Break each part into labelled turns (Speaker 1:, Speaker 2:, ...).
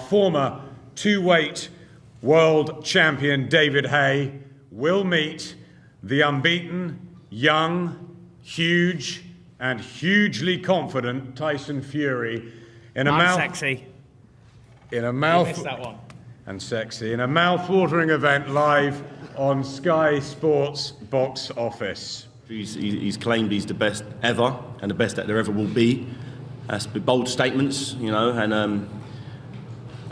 Speaker 1: Former two-weight world champion David Haye will meet the unbeaten, young, huge, and hugely confident Tyson Fury in a
Speaker 2: sexy.
Speaker 1: In a mouth.
Speaker 2: You missed that one.
Speaker 1: And sexy in a mouth-watering event live on Sky Sports box office.
Speaker 3: He's claimed he's the best ever and the best that there ever will be. That's bold statements, you know, and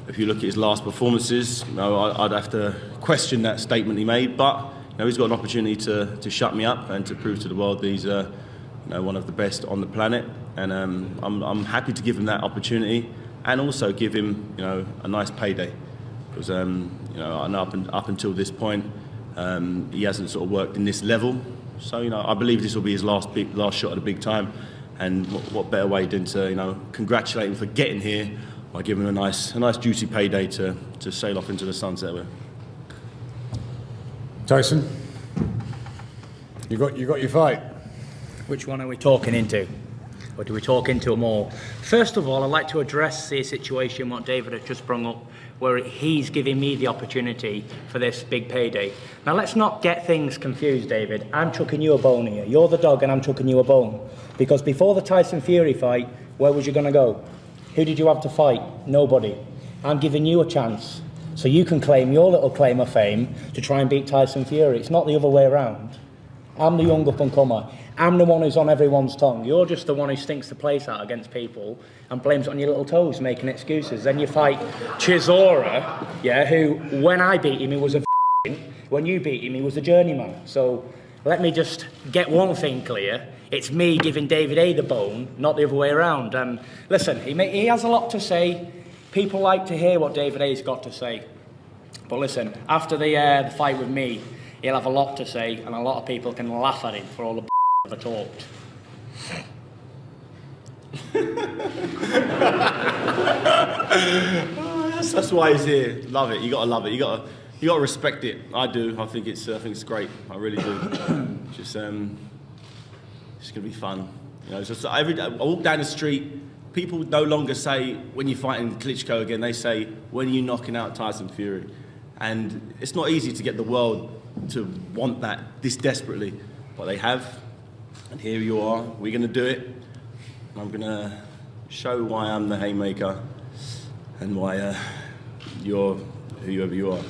Speaker 3: if you look at his last performances, you know, I'd have to question that statement he made, but you know, he's got an opportunity to shut me up and to prove to the world that he's you know, one of the best on the planet, and I'm happy to give him that opportunity and also give him, you know, a nice payday, because you know, and up until this point he hasn't sort of worked in this level, so you know, I believe this will be his last shot at a big time, and what better way than to, you know, congratulate him for getting here by giving him a nice juicy payday to sail off into the sunset with.
Speaker 1: Tyson, you got your fight.
Speaker 2: Which one are we talking into? Or do we talk into them all? First of all, I'd like to address the situation what David had just brought up, where he's giving me the opportunity for this big payday. Now let's not get things confused, David. I'm chucking you a bone here. You're the dog and I'm chucking you a bone. Because before the Tyson Fury fight, where was you going to go? Who did you have to fight? Nobody. I'm giving you a chance, so you can claim your little claim of fame to try and beat Tyson Fury. It's not the other way around. I'm the young up-and-comer. I'm the one who's on everyone's tongue. You're just the one who stinks the place out against people and blames it on your little toes, making excuses. Then you fight Chisora, yeah, who, when I beat him, he was a when you beat him, he was a journeyman. So let me just get one thing clear. It's me giving David A the bone, not the other way around. And listen, he has a lot to say. People like to hear what David A's got to say. But listen, after the fight with me, he'll have a lot to say, and a lot of people can laugh at him for all the ever talked.
Speaker 3: That's why he's here. Love it. You gotta love it. You gotta respect it. I do. I think it's great. I really do. Just it's gonna be fun. You know, just I walk down the street. People no longer say when you're fighting Klitschko again. They say when are you knocking out Tyson Fury, and it's not easy to get the world to want that this desperately, but they have, and here you are. We're gonna do it. And I'm gonna show why I'm the Haymaker and why you're whoever you are.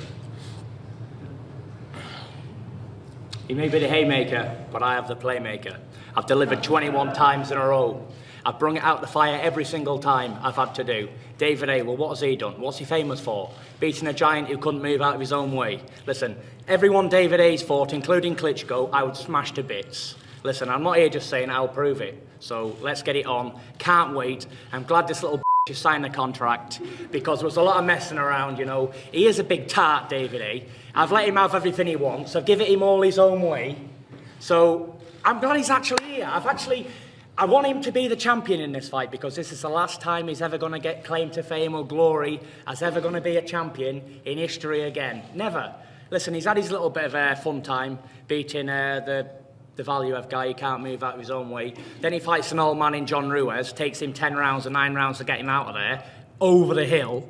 Speaker 2: He may be the Haymaker, but I have the Playmaker. I've delivered 21 times in a row. I've brung it out the fire every single time I've had to do. David A, well, what has he done? What's he famous for? Beating a giant who couldn't move out of his own way. Listen, everyone David A's fought, including Klitschko, I would smash to bits. Listen, I'm not here just saying I'll prove it. So let's get it on. Can't wait. I'm glad this little to sign the contract, because there was a lot of messing around, you know. He is a big tart, David A. I've let him have everything he wants. I've given him all his own way. So I'm glad he's actually here. I want him to be the champion in this fight, because this is the last time he's ever going to get claim to fame or glory as ever going to be a champion in history again. Never. Listen, he's had his little bit of a fun time beating the Valiev guy. He can't move out of his own way. Then he fights an old man in John Ruiz, takes him 10 rounds or 9 rounds to get him out of there, over the hill.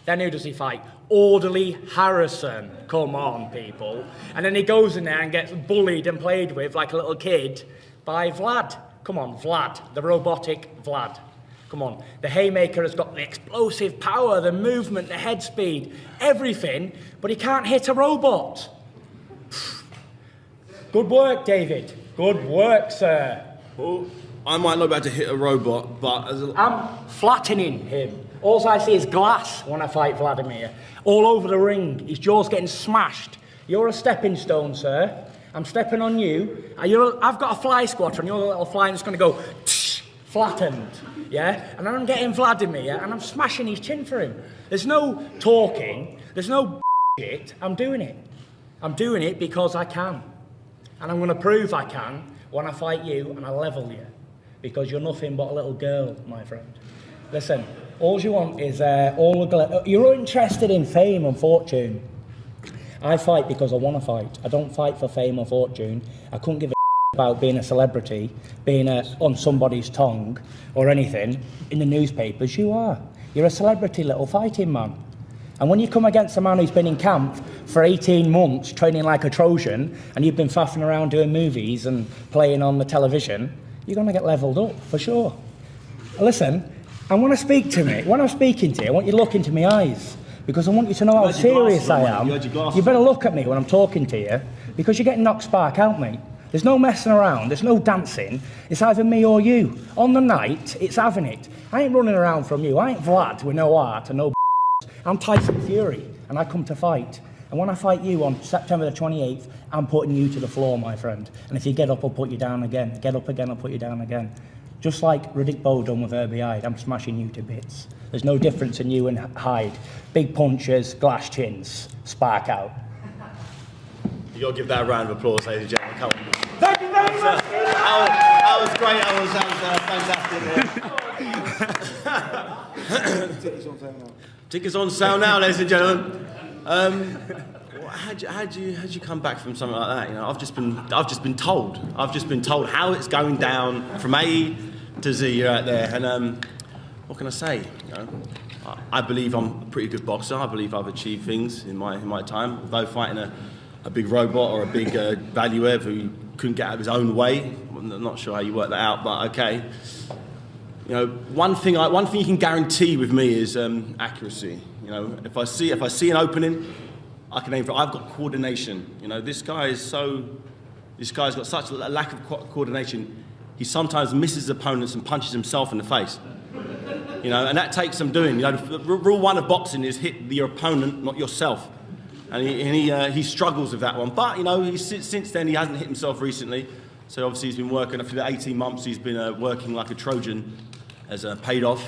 Speaker 2: Then who does he fight? Orderly Harrison. Come on, people. And then he goes in there and gets bullied and played with like a little kid by Vlad. Come on, Vlad, the robotic Vlad. Come on. The Haymaker has got the explosive power, the movement, the head speed, everything, but he can't hit a robot. Good work, David. Good work, sir.
Speaker 3: Well, I might not be able to hit a robot, but
Speaker 2: I'm flattening him. All I see is glass when I fight Vladimir. All over the ring. His jaw's getting smashed. You're a stepping stone, sir. I'm stepping on you. I've got a fly squatter, and you're the little fly that's going to go flattened, yeah? And then I'm getting Vladimir, and I'm smashing his chin for him. There's no talking. There's no shit. I'm doing it. I'm doing it because I can. And I'm going to prove I can when I fight you and I level you. Because you're nothing but a little girl, my friend. Listen, all you want is you're interested in fame and fortune. I fight because I want to fight. I don't fight for fame or fortune. I couldn't give a about being a celebrity, being on somebody's tongue or anything in the newspapers. You are. You're a celebrity little fighting man. And when you come against a man who's been in camp for 18 months, training like a Trojan, and you've been faffing around doing movies and playing on the television, you're going to get levelled up, for sure. Listen, and when I'm speaking to you, I want you to look into my eyes, because I want you to know how serious I am. You better look at me when I'm talking to you, because you're getting knocked spark out, mate. There's no messing around, there's no dancing. It's either me or you. On the night, it's having it. I ain't running around from you. I ain't Vlad with no heart and no I'm Tyson Fury, and I come to fight. And when I fight you on September the 28th, I'm putting you to the floor, my friend. And if you get up, I'll put you down again. Get up again, I'll put you down again. Just like Riddick Bowe done with Herbie Hyde, I'm smashing you to bits. There's no difference in you and Hyde. Big punches, glass chins, spark out.
Speaker 3: You got to give that a round of applause, ladies and gentlemen. Come on.
Speaker 2: Thank you very much.
Speaker 3: That was great. That was fantastic. Tickets on sale now, ladies and gentlemen. How'd you come back from something like that? You know, I've just been told how it's going down from A to Z. You're out there, and what can I say? You know, I believe I'm a pretty good boxer. I believe I've achieved things in my time. Though fighting a big robot or a big Valuev who couldn't get out of his own way. I'm not sure how you work that out, but okay. You know, one thing you can guarantee with me is accuracy. You know, if I see an opening, I can aim for it. I've got coordination. You know, this guy's got such a lack of coordination. He sometimes misses his opponents and punches himself in the face. You know, and that takes some doing. You know, rule one of boxing is hit your opponent, not yourself. And he struggles with that one. But you know, since then he hasn't hit himself recently. So obviously he's been working for the 18 months. He's been working like a Trojan, has paid off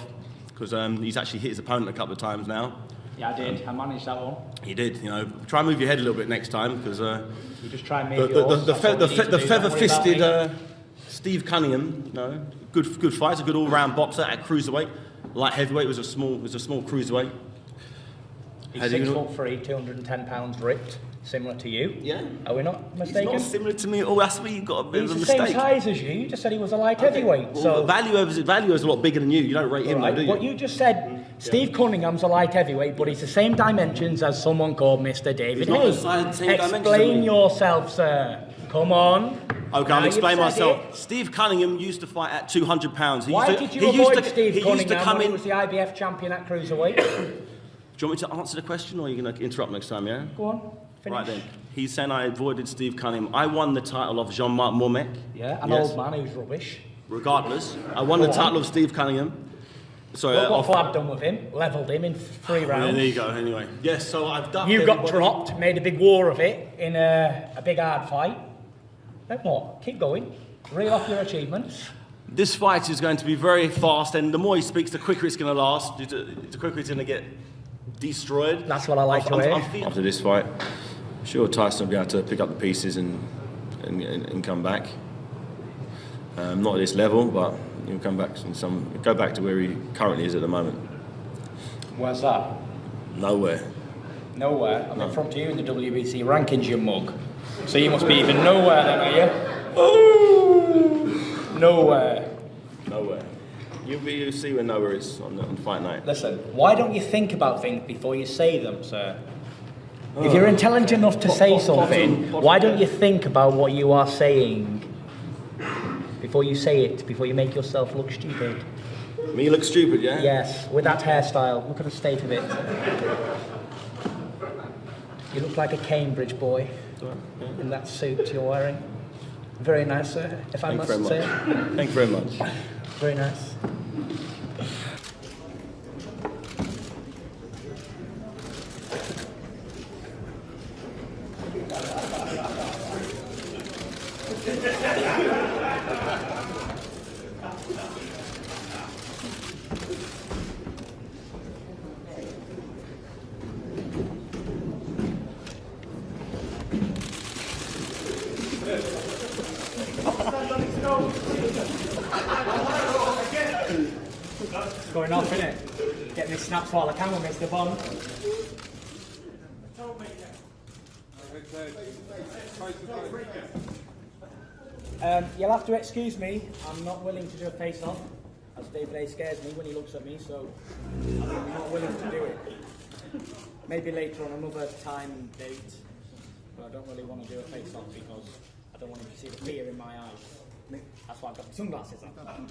Speaker 3: because he's actually hit his opponent a couple of times now.
Speaker 2: Yeah, I did. I managed that one.
Speaker 3: He did. You know, try and move your head a little bit next time because
Speaker 2: you just try and move yours.
Speaker 3: The feather-fisted Steve Cunningham, you know, good fighter, good all-round boxer at cruiserweight. Light heavyweight was a small cruiserweight.
Speaker 2: He's 6'3", 210 pounds ripped, similar to you.
Speaker 3: Yeah.
Speaker 2: Are we not mistaken?
Speaker 3: He's not similar to me. Oh, that's where you got a bit of a mistake.
Speaker 2: He's the same size as you. You just said he was a light heavyweight.
Speaker 3: Well,
Speaker 2: so
Speaker 3: Value is a lot bigger than you. You don't rate him, though, do you?
Speaker 2: What you just said, Steve Cunningham's a light heavyweight, but he's the same dimensions as someone called Mr. David Haye. Explain yourself, sir. Come on.
Speaker 3: Okay, I'll explain myself. Steve Cunningham used to fight at 200 pounds.
Speaker 2: Why did you avoid Steve Cunningham when he was the IBF champion at cruiserweight?
Speaker 3: Do you want me to answer the question, or are you going to interrupt next time, yeah?
Speaker 2: Go on, finish.
Speaker 3: Right then. He's saying I avoided Steve Cunningham. I won the title of Jean-Marc Mormec.
Speaker 2: Yeah, an old man who's rubbish.
Speaker 3: Regardless, I won the title of Steve Cunningham. Sorry,
Speaker 2: what Vlad done with him? Levelled him in 3 rounds.
Speaker 3: Yeah, there you go, anyway. Yes, so I've done...
Speaker 2: You got dropped, made a big war of it in a big hard fight. Then what? Keep going. Reel off your achievements.
Speaker 3: This fight is going to be very fast, and the more he speaks, the quicker it's going to last. The quicker it's going to get destroyed.
Speaker 2: That's what I like to hear.
Speaker 3: After this fight, I'm sure Tyson will be able to pick up the pieces and come back. Not at this level, but he'll come back go back to where he currently is at the moment.
Speaker 2: Where's that?
Speaker 3: Nowhere.
Speaker 2: Nowhere? I'm in front of you in the WBC rankings, you mug. So you must be even nowhere then, are you? Ooh! Nowhere.
Speaker 3: Nowhere. You'll see where nowhere is on fight night.
Speaker 2: Listen, why don't you think about things before you say them, sir? If you're intelligent enough to say something, why don't you think about what you are saying before you say it, before you make yourself look stupid?
Speaker 3: Me look stupid, yeah?
Speaker 2: Yes, with that hairstyle. Look at the state of it. You look like a Cambridge boy in that suit you're wearing. Very nice, sir, if I must say.
Speaker 3: Thank you very much.
Speaker 2: Very nice. It's going off, isn't it? Getting this snaps while I can with Mr. Bond. You'll have to excuse me. I'm not willing to do a face-off. As David A scares me when he looks at me, so I'm not willing to do it. Maybe later on another time and date, but I don't really want to do a face-off because I don't want him to see the fear in my eyes. That's why I've got my sunglasses on.